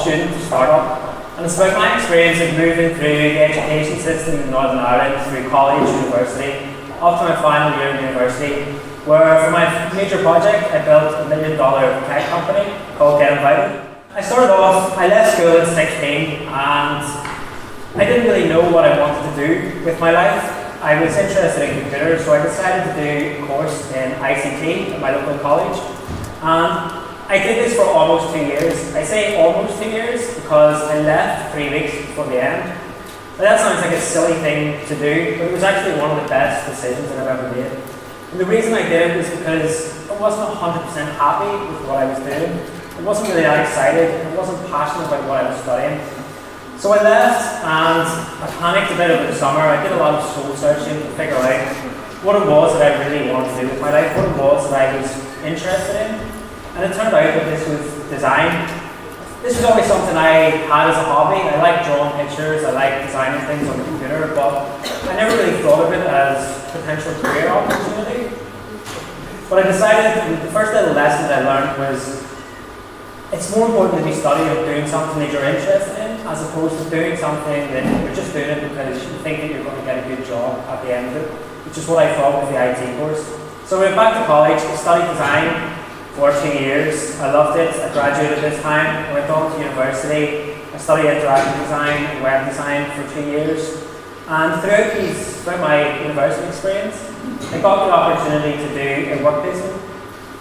student to startup. And it's about my experience of moving through the education system in Northern Ireland, through college, university, up to my final year of university, where for my major project I built a $1 million tech company called Get Invited. I started off, I left school at 16 and I didn't really know what I wanted to do with my life. I was interested in computers, so I decided to do a course in ICT at my local college. And I did this for almost 2 years. I say almost 2 years because I left 3 weeks before the end. Now that sounds like a silly thing to do, but it was actually one of the best decisions that I've ever made. And the reason I did it was because I wasn't 100% happy with what I was doing. I wasn't really that excited. I wasn't passionate about what I was studying. So I left and I panicked a bit over the summer. I did a lot of soul searching to figure out what it was that I really wanted to do with my life, what it was that I was interested in. And it turned out that this was design. This was always something I had as a hobby. I like drawing pictures, I like designing things on the computer, but I never really thought of it as a potential career opportunity. But I decided, the first little lesson that I learned was it's more important to be studying or doing something that you're interested in as opposed to doing something that you're just doing it because you think that you're going to get a good job at the end of it, which is what I thought with the IT course. So I went back to college, I studied design for 2 years. I loved it. I graduated this time. I went on to university. I studied interactive design and web design for 2 years. And throughout my university experience, I got the opportunity to do a work placement.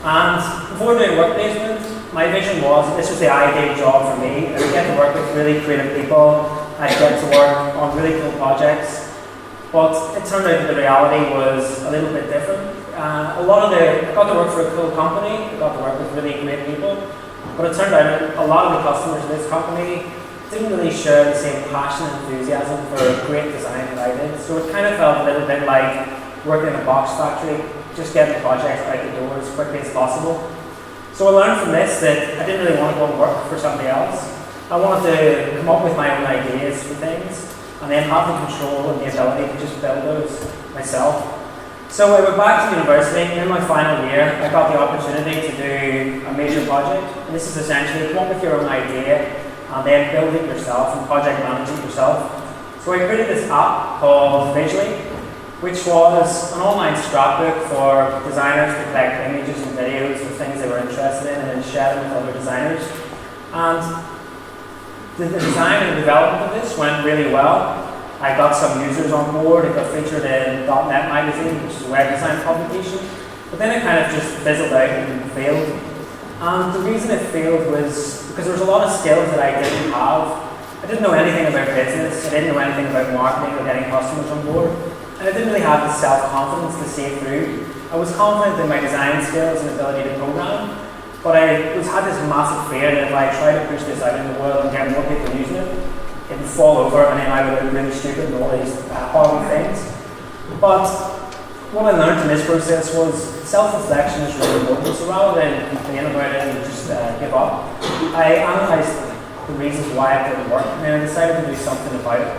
And before doing work placement, my vision was that this was the ideal job for me. I would get to work with really creative people. I'd get to work on really cool projects. But it turned out that the reality was a little bit different. I got to work for a cool company, I got to work with really great people, but it turned out that a lot of the customers of this company didn't really share the same passion and enthusiasm for great design that I did. So it kind of felt a little bit like working in a box factory, just getting projects out the door as quickly as possible. So I learned from this that I didn't really want to go and work for somebody else. I wanted to come up with my own ideas for things and then have the control and the ability to just build those myself. So I went back to university, and in my final year, I got the opportunity to do a major project. And this is essentially come up with your own idea and then build it yourself and project manage it yourself. So I created this app called Visually, which was an online scrapbook for designers to collect images and videos of things they were interested in and then share them with other designers. And the design and development of this went really well. I got some users on board. It got featured in .NET Magazine, which is a web design publication. But then it kind of just fizzled out and failed. And the reason it failed was because there was a lot of skills that I didn't have. I didn't know anything about business. I didn't know anything about marketing or getting customers on board. And I didn't really have the self-confidence to see it through. I was confident in my design skills and ability to program, but I had this massive fear that if I tried to push this out in the world and get more people using it, it would fall over and then I would look really stupid and all these horrible things. But what I learned in this process was self-reflection is really important. So rather than complain about it and just give up, I analysed the reasons why it didn't work and then I decided to do something about it.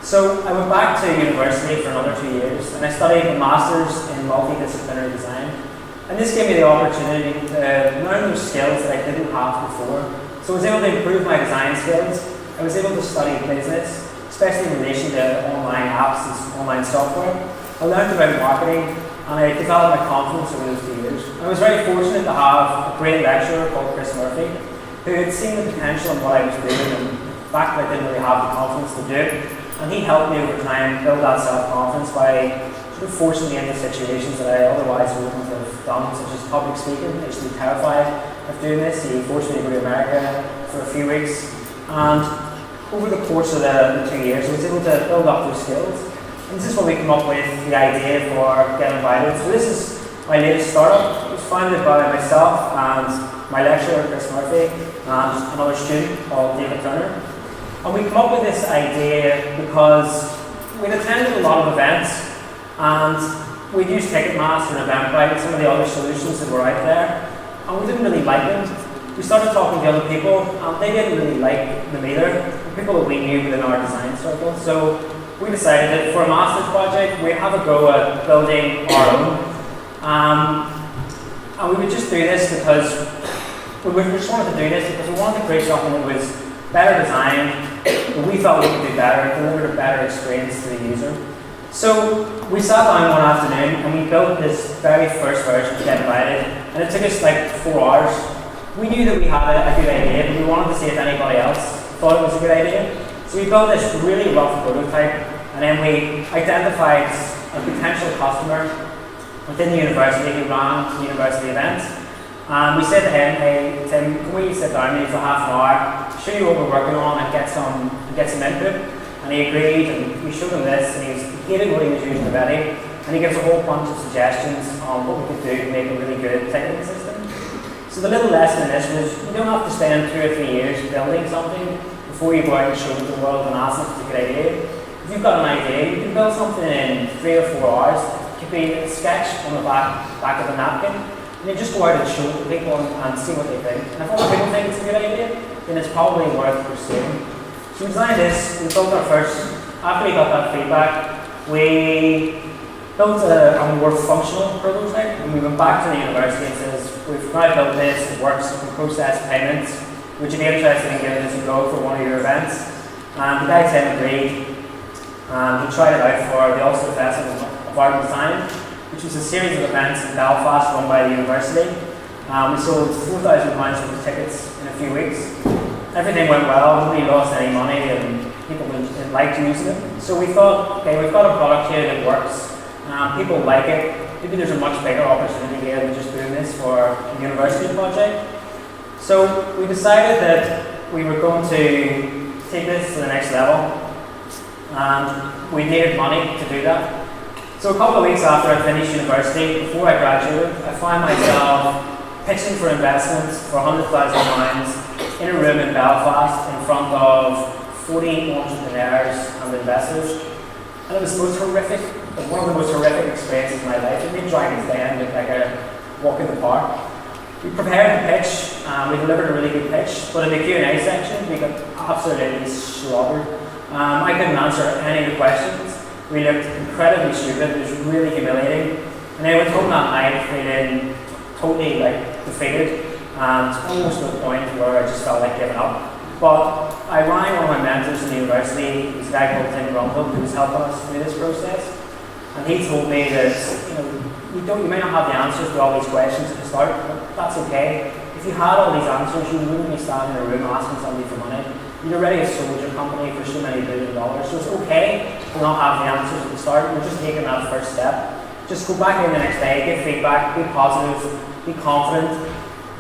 So I went back to university for another 2 years and I studied a master's in multidisciplinary design. And this gave me the opportunity to learn those skills that I didn't have before. So I was able to improve my design skills. I was able to study business, especially in relation to online apps and online software. I learned about marketing and I developed my confidence over those 2 years. I was very fortunate to have a great lecturer called Chris Murphy who had seen the potential in what I was doing and the fact that I didn't really have the confidence to do it. And he helped me over time build that self-confidence by sort of forcing me into situations that I otherwise wouldn't have done, such as public speaking. I used to be terrified of doing this. He forced me to go to America for a few weeks. And over the course of the 2 years, I was able to build up those skills. And this is when we come up with the idea for Get Invited. So this is my latest startup. It was founded by myself and my lecturer, Chris Murphy, and another student called David Turner. And we come up with this idea because we'd attended a lot of events and we'd used Ticketmaster and Eventbrite and some of the other solutions that were out there. And we didn't really like them. We started talking to other people and they didn't really like them either, people that we knew within our design circle. So we decided that for a master's project, we'd have a go at building our own. And we would just do this because we just wanted to do this because we wanted to create something that was better designed, but we felt we could do better, deliver a better experience to the user. So we sat down one afternoon and we built this very first version of Get Invited, and it took us like 4 hours. We knew that we had a good idea, but we wanted to see if anybody else thought it was a good idea. So we built this really rough prototype, and then we identified a potential customer within the university who ran the university events. We said to him, hey Tim, can we sit down with you for half an hour, show you what we're working on and get some input? And he agreed, and we showed him this, and he hated what he was using already, and he gives a whole bunch of suggestions on what we could do to make a really good ticketing system. So the little lesson in this was, you don't have to spend 2 or 3 years building something before you go out and show it to the world and ask if it's a good idea. If you've got an idea, you can build something in 3 or 4 hours. It could be a sketch on the back of a napkin, and you just go out and show it to people and see what they think. And if other people think it's a good idea, then it's probably worth pursuing. So we designed this, we built our first, after we got that feedback, we built a more functional prototype, and we went back to the university and says, we've now built this, it works, we can process payments, would you be interested in giving this a go for one of your events? And the guy Tim agreed, and he tried it out for the Ulster Festival of Art and Design, which was a series of events in Belfast run by the university. We sold £4,000 worth of tickets in a few weeks. Everything went well, nobody lost any money, and people liked using it. So we thought, okay, we've got a product here that works, people like it, maybe there's a much bigger opportunity here than just doing this for a university project. So we decided that we were going to take this to the next level, and we needed money to do that. So a couple of weeks after I finished university, before I graduated, I found myself pitching for investments for £100,000 in a room in Belfast in front of 40 entrepreneurs and investors. And it was the most horrific, one of the most horrific experiences in my life. It made Dragon's Den look like a walk in the park. We prepared the pitch, we delivered a really good pitch, but in the Q&A section we got absolutely slobbered. I couldn't answer any of the questions. We looked incredibly stupid, it was really humiliating. And then I went home that night feeling totally defeated, and almost to the point where I just felt like giving up. But I rang one of my mentors in the university. He was a guy called Tim who was helping us through this process, and he told me that you may not have the answers to all these questions at the start, but that's okay. If you had all these answers, you wouldn't be standing in a room asking somebody for money. You'd already sold your company for so many $1 billion, so it's okay to not have the answers at the start. You're just taking that first step. Just go back in the next day, give feedback, be positive, be confident.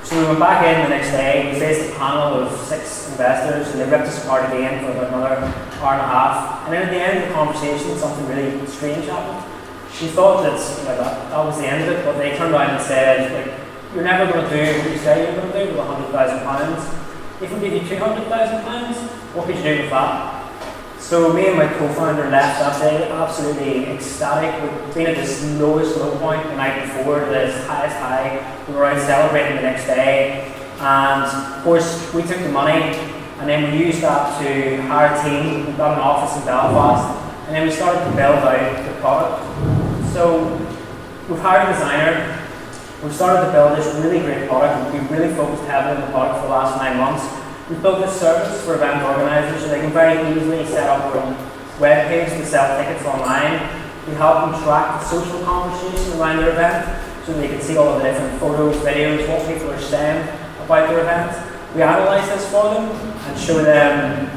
So we went back in the next day, we faced a panel of 6 investors, and they ripped us apart again for about another hour and a half. And then at the end of the conversation, something really strange happened. We thought that that was the end of it, but they turned around and said, you're never going to do what you say you're going to do with £100,000. If we give you £200,000, what could you do with that? So me and my co-founder left that day absolutely ecstatic. We'd been at this lowest low point the night before, this highest high. We were out celebrating the next day, and of course we took the money and then we used that to hire a team. We got an office in Belfast, and then we started to build out the product. So we've hired a designer. We've started to build this really great product. We've really focused heavily on the product for the last 9 months. We've built this service for event organisers so they can very easily set up their own web page to sell tickets online. We help them track the social conversation around their event so they can see all of the different photos, videos, what people are saying about their event. We analyse this for them and show them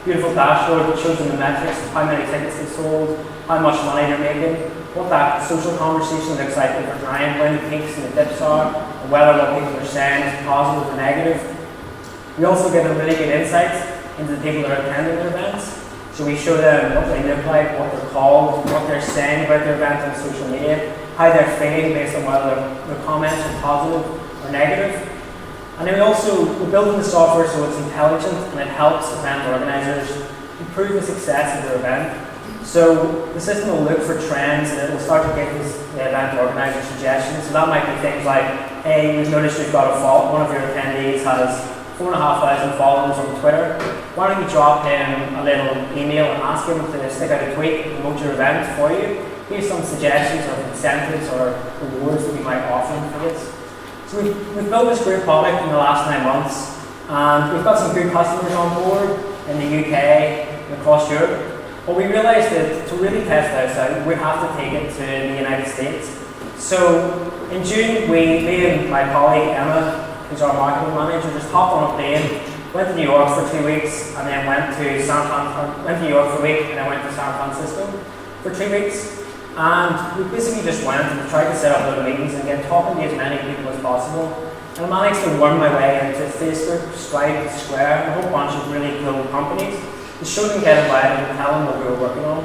beautiful dashboard that shows them the metrics of how many tickets they sold, how much money they're making, what that social conversation looks like over time, when the peaks and the dips are, and whether what people are saying is positive or negative. We also give them really good insights into the people that are attending their events. So we show them what they look like, what they're called, what they're saying about their event on social media, how they're feeling based on whether their comments are positive or negative. And then we're building the software so it's intelligent and it helps event organisers improve the success of their event. So the system will look for trends and it will start to give the event organiser suggestions. So that might be things like, hey, we've noticed you've got a fault. One of your attendees has 4,500 followers on Twitter. Why don't you drop him a little email and ask him to stick out a tweet and promote your event for you? Here's some suggestions or incentives or rewards that we might offer him for this. So we've built this great product in the last 9 months. And we've got some good customers on board in the UK and across Europe. But we realised that to really test this out, we have to take it to the United States. So in June, me and my colleague Emma, who's our marketing manager, just hopped on a plane, went to New York for 2 weeks, and then went to New York for a week, and then went to San Francisco for 2 weeks. And we basically just went and tried to set up little meetings and get talking to as many people as possible. And I managed to worm my way into Facebook, Stripe, Square, and a whole bunch of really cool companies to show them, get invited, and tell them what we were working on.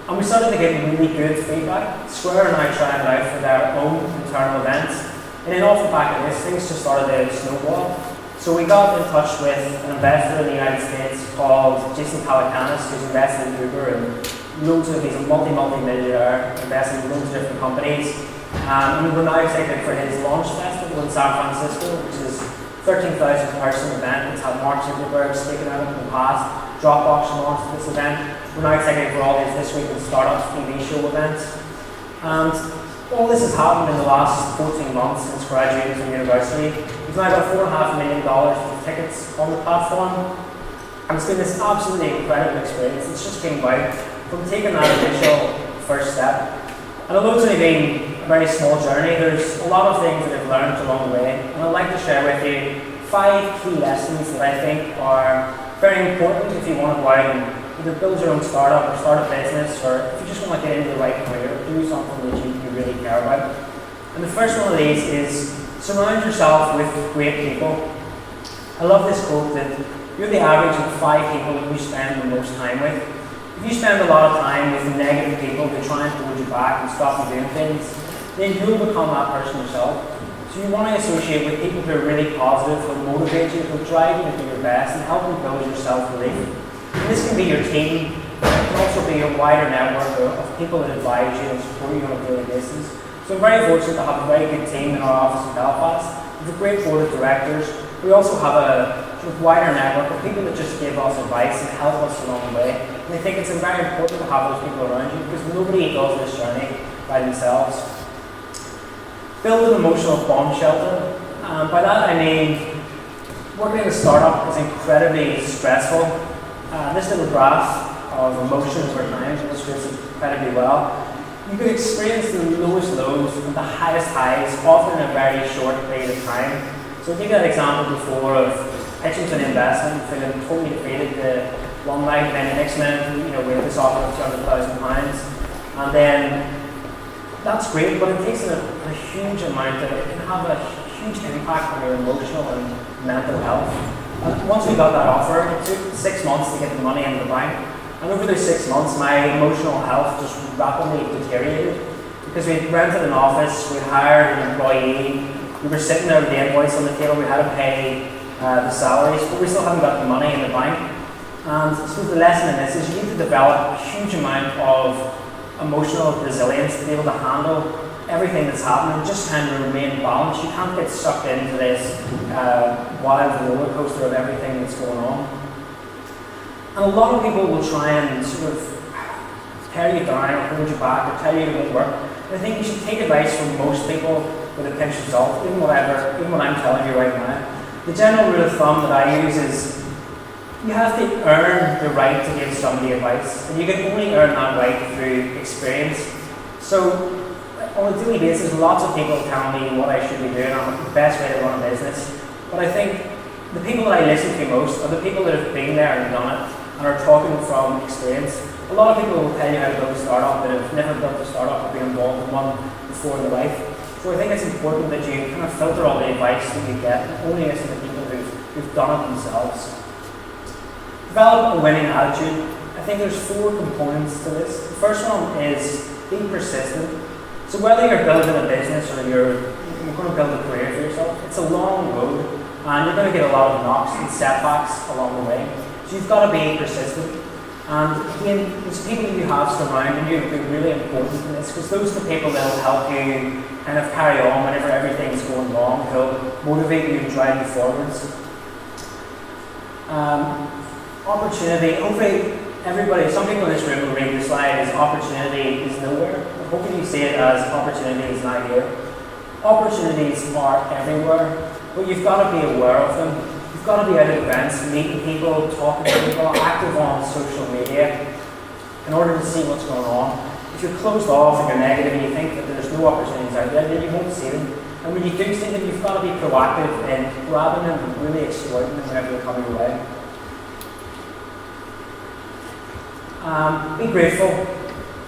And we started to get really good feedback. Square and I tried it out for their own internal events. And then off the back of this, things just started to snowball. So we got in touch with an investor in the United States called Jason Calacanis, who's invested in Uber and loads of, he's a multi-millionaire, invested in loads of different companies. And we're now excited for his launch festival in San Francisco, which is a 13,000 person event. It's had Mark Zuckerberg speaking at it in the past. Dropbox launched this event. We're now excited for all these This Week in Startups TV show events. And all this has happened in the last 14 months since graduating from university. We've now got $4.5 million of tickets on the platform. And it's been this absolutely incredible experience. It's just came about from taking that initial first step. And although it's only been a very small journey, there's a lot of things that I've learned along the way. And I'd like to share with you 5 key lessons that I think are very important if you want to go out and either build your own startup or start a business, or if you just want to get into the right career, do something that you really care about. And the first one of these is surround yourself with great people. I love this quote that you're the average of 5 people that you spend the most time with. If you spend a lot of time with negative people who try and hold you back and stop you doing things, then you'll become that person yourself. So you want to associate with people who are really positive, who motivate you, who drive you to do your best and help you build your self-belief. And this can be your team, it can also be your wider network of people that advise you and support you on a daily basis. So I'm very fortunate to have a very good team in our office in Belfast. We have a great board of directors. We also have a sort of wider network of people that just give us advice and help us along the way. And I think it's very important to have those people around you because nobody does this journey by themselves. Build an emotional bomb shelter. By that I mean working in a startup is incredibly stressful. This little graph of emotions over time illustrates it incredibly well. You could experience the lowest lows and the highest highs, often in a very short period of time. So I gave that example before of pitching to an investment, feeling totally defeated the one night, and then the next minute, we have this offer of £200,000, and then that's great, but it takes a huge amount of, it can have a huge impact on your emotional and mental health. And once we got that offer, it took 6 months to get the money into the bank. And over those 6 months, my emotional health just rapidly deteriorated because we rented an office, we hired an employee, we were sitting there with the invoice on the table, we had to pay the salaries, but we still haven't got the money in the bank. And so the lesson in this is you need to develop a huge amount of emotional resilience to be able to handle everything that's happening, just kind of remain balanced. You can't get sucked into this wild roller coaster of everything that's going on. And a lot of people will try and sort of tear you down or hold you back or tell you to go work. And I think you should take advice from most people with a pinch of salt, even what I'm telling you right now. The general rule of thumb that I use is you have to earn the right to give somebody advice, and you can only earn that right through experience. So on a daily basis, lots of people tell me what I should be doing or the best way to run a business. But I think the people that I listen to most are the people that have been there and done it and are talking from experience. A lot of people will tell you how to build a startup that have never built a startup or been involved in one before in their life. So I think it's important that you kind of filter all the advice that you get and only listen to people who've done it themselves. Develop a winning attitude. I think there's 4 components to this. The first one is being persistent. So whether you're building a business or you're going to build a career for yourself, it's a long road and you're going to get a lot of knocks and setbacks along the way. So you've got to be persistent. And again, those people that you have surrounding you will be really important in this because those are the people that will help you kind of carry on whenever everything's going wrong. They'll motivate you and drive you forwards. Opportunity. Hopefully everybody, some people in this room will read this slide as opportunity is nowhere. Hopefully you see it as opportunity is not here. Opportunities are everywhere, but you've got to be aware of them. You've got to be out at events, meeting people, talking to people, active on social media in order to see what's going on. If you're closed off and you're negative and you think that there's no opportunities out there, then you won't see them. And when you do see them, you've got to be proactive in grabbing them and really exploiting them whenever they come your way. Be grateful.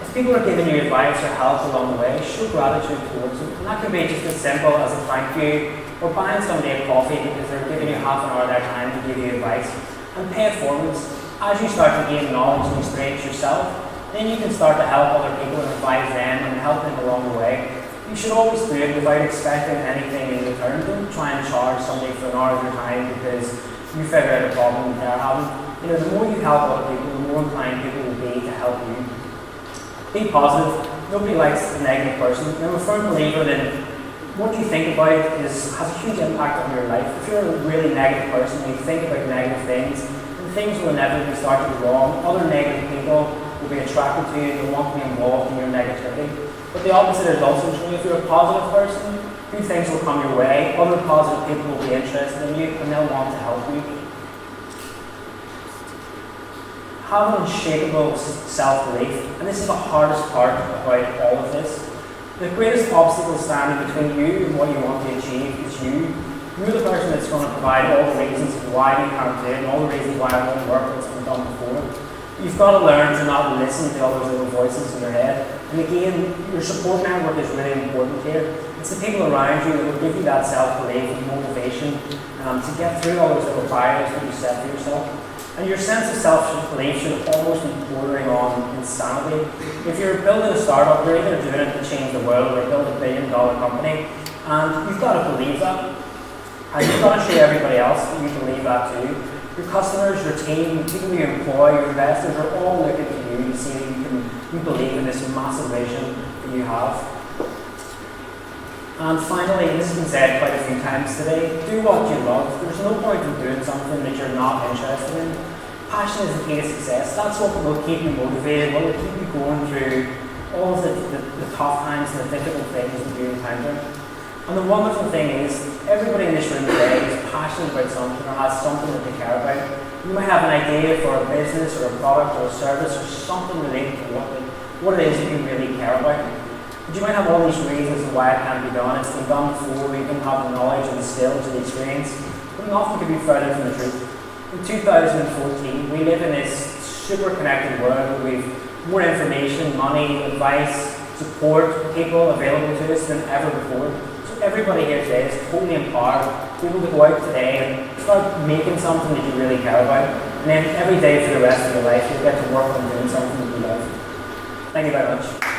If people are giving you advice or help along the way, show gratitude towards them. And that can be just as simple as a thank you, or buying somebody a coffee because they're giving you half an hour of their time to give you advice. And pay it forward. As you start to gain knowledge and experience yourself, then you can start to help other people and advise them and help them along the way. You should always do it without expecting anything in return. Don't try and charge somebody for an hour of your time because you figure out a problem they're having. You know, the more you help other people, the more inclined people will be to help you. Be positive. Nobody likes a negative person. I'm a firm believer that what you think about has a huge impact on your life. If you're a really negative person and you think about negative things, then things will inevitably start to go wrong. Other negative people will be attracted to you and they'll want to be involved in your negativity. But the opposite is also true. If you're a positive person, good things will come your way. Other positive people will be interested in you and they'll want to help you. Have an unshakable self-belief, and this is the hardest part about all of this. The greatest obstacle standing between you and what you want to achieve is you. You're the person that's going to provide all the reasons why you can't do it and all the reasons why it won't work that's been done before. You've got to learn to not listen to all those little voices in your head. And again, your support network is really important here. It's the people around you that will give you that self-belief and motivation to get through all those little barriers that you set for yourself. And your sense of self-belief should almost be bordering on insanity. If you're building a startup, you're either doing it to change the world or build a billion-dollar company, and you've got to believe that. And you've got to show everybody else that you believe that too. Your customers, your team, people you employ, your investors are all looking to you to see that you believe in this massive vision that you have. And finally, and this has been said quite a few times today, do what you love. There's no point in doing something that you're not interested in. Passion is the key to success. That's what will keep you motivated, what will keep you going through all of the tough times and the difficult things that you encounter. And the wonderful thing is, everybody in this room today is passionate about something or has something that they care about. You might have an idea for a business or a product or a service or something related to what it is that you really care about. But you might have all these reasons why it can't be done. It's been done before, we don't have the knowledge and the skills or the experience. But nothing could be further from the truth. In 2014, we live in this super connected world where we've more information, money, advice, support, people available to us than ever before. So everybody here today is totally empowered, able to go out today and start making something that you really care about. And then every day for the rest of your life, you'll get to work on doing something that you love. Thank you very much.